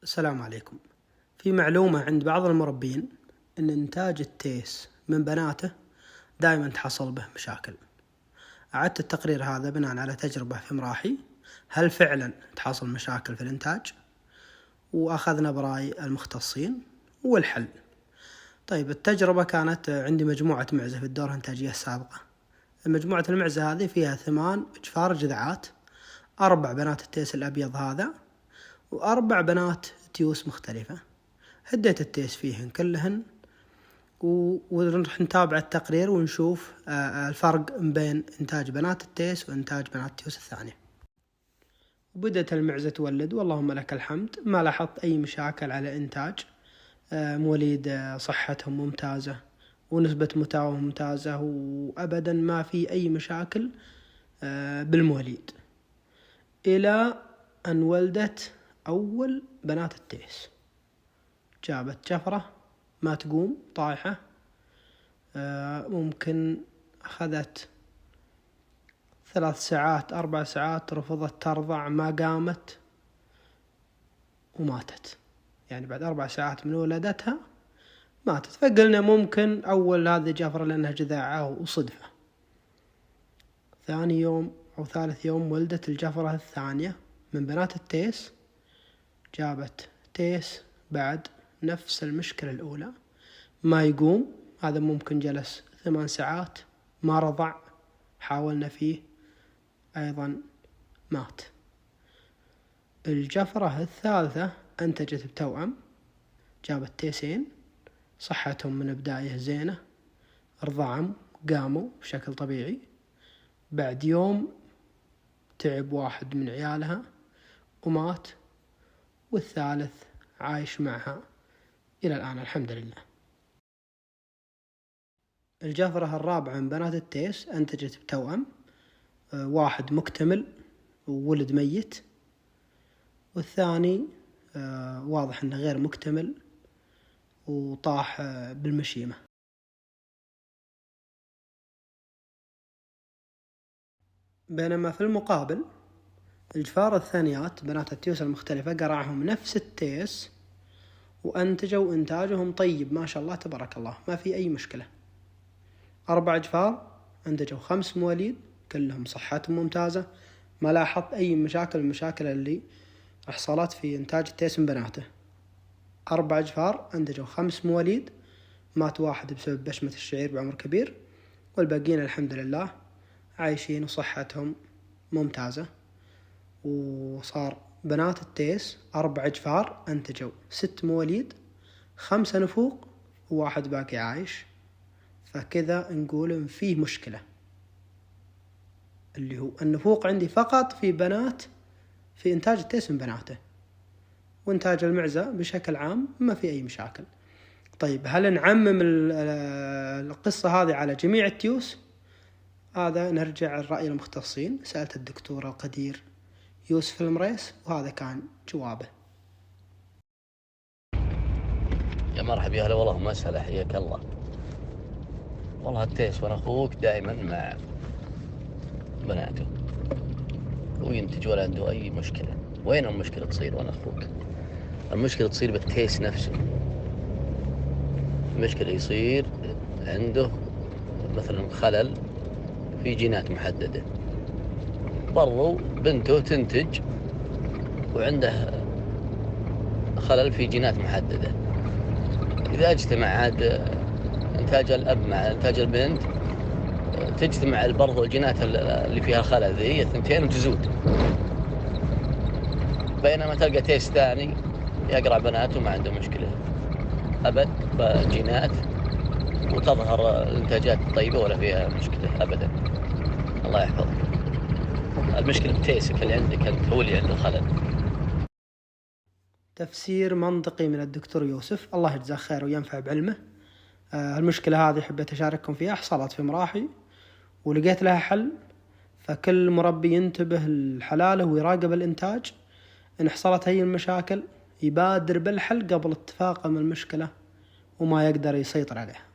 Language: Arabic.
السلام عليكم. في معلومة عند بعض المربين أن إنتاج التيس من بناته دائما تحصل به مشاكل. أعدت التقرير هذا بناء على تجربة في مراحي، هل فعلا تحصل مشاكل في الإنتاج؟ وأخذنا برأي المختصين والحل. طيب، التجربة كانت عندي مجموعة معزة في الدورة الإنتاجية السابقة. مجموعة المعزة هذه فيها 8 أجفار جذعات، 4 بنات التيس الأبيض هذا و4 بنات تيوس مختلفة. هديت التيس فيهن كلهن ونروح نتابع التقرير ونشوف الفرق بين إنتاج بنات التيس وإنتاج بنات التيوس الثانية. وبدأت المعزة تولد واللهم لك الحمد، ما لاحظت أي مشاكل على الإنتاج. مواليد صحتهم ممتازة ونسبة متاوهم ممتازة، وأبدا ما في أي مشاكل بالمواليد، إلى أن ولدت أول بنات التيس. جابت جفرة ما تقوم، طايحة، ممكن أخذت 3 ساعات 4 ساعات رفضت ترضع، ما قامت وماتت. يعني بعد 4 ساعات من ولادتها ماتت. فقلنا ممكن أول هذه جفرة لأنها جذاعة وصدفة. ثاني يوم أو ثالث يوم ولدت الجفرة الثانية من بنات التيس. جابت تيس بعد نفس المشكلة الأولى، ما يقوم. هذا ممكن جلس 8 ساعات ما رضع، حاولنا فيه أيضا مات. الجفرة الثالثة أنتجت بتوأم، جابت تيسين، صحتهم من البداية زينة، رضعوا قاموا بشكل طبيعي. بعد يوم تعب واحد من عيالها ومات، والثالث عايش معها إلى الآن الحمد لله. الجفرة الرابعة من بنات التيس أنتجت بتوأم، واحد مكتمل وولد ميت، والثاني واضح أنه غير مكتمل وطاح بالمشيمة. بينما في المقابل الجفار الثانيات بنات التيوس المختلفة قرعهم نفس التيس وأنتجوا إنتاجهم طيب ما شاء الله تبارك الله، ما في أي مشكلة. 4 جفار أنتجوا 5 مواليد كلهم صحتهم ممتازة، ما لاحظت أي مشاكل من المشاكل اللي حصلت في إنتاج التيس من بناته. 4 جفار أنتجوا 5 مواليد، مات واحد بسبب بشمة الشعير بعمر كبير، والباقيين الحمد لله عايشين وصحتهم ممتازة. وصار بنات التيس 4 جفار أنتجوا 6 مواليد، 5 نفوق وواحد باقي عايش. فكذا نقول إن فيه مشكلة، اللي هو النفوق عندي فقط في بنات في إنتاج التيس من بناته، وإنتاج المعزة بشكل عام ما في أي مشاكل. طيب، هل نعمم القصة هذه على جميع التيوس؟ هذا نرجع لرأي المختصين. سألت الدكتور القدير يوسف المريس وهذا كان جوابه. يا مرحبا، يا هلا والله، مسهلا، حياك الله. والله التيس وانا اخوك دائما مع بناته وينتج ولا عنده اي مشكله. وين المشكله تصير وانا اخوك؟ المشكله تصير بالتيس نفسه. المشكله يصير عنده مثلا خلل في جينات محدده، برضو بنته تنتج وعنده خلل في جينات محدده. اذا اجتمع عاد إنتاج الأب مع إنتاج البنت، تجتمع برضو الجينات اللي فيها خلل ذي الثنتين وتزود. بينما تلقى تيس ثاني يقرع بناته ما عنده مشكلة أبد بجينات، وتظهر الإنتاجات الطيبة ولا فيها مشكلة أبدا. الله يحفظك. المشكلة بتيسك اللي عندك أنت، هو اللي عنده خلل. تفسير منطقي من الدكتور يوسف، الله يجزاه خير وينفع بعلمه. المشكلة هذه حبيت أشارككم فيها، حصلت في مراحي ولقيت لها حل. فكل مربي ينتبه لحلاله ويراقب الإنتاج. إن حصلت هي المشاكل يبادر بالحل قبل اتفاقه من المشكلة وما يقدر يسيطر عليها.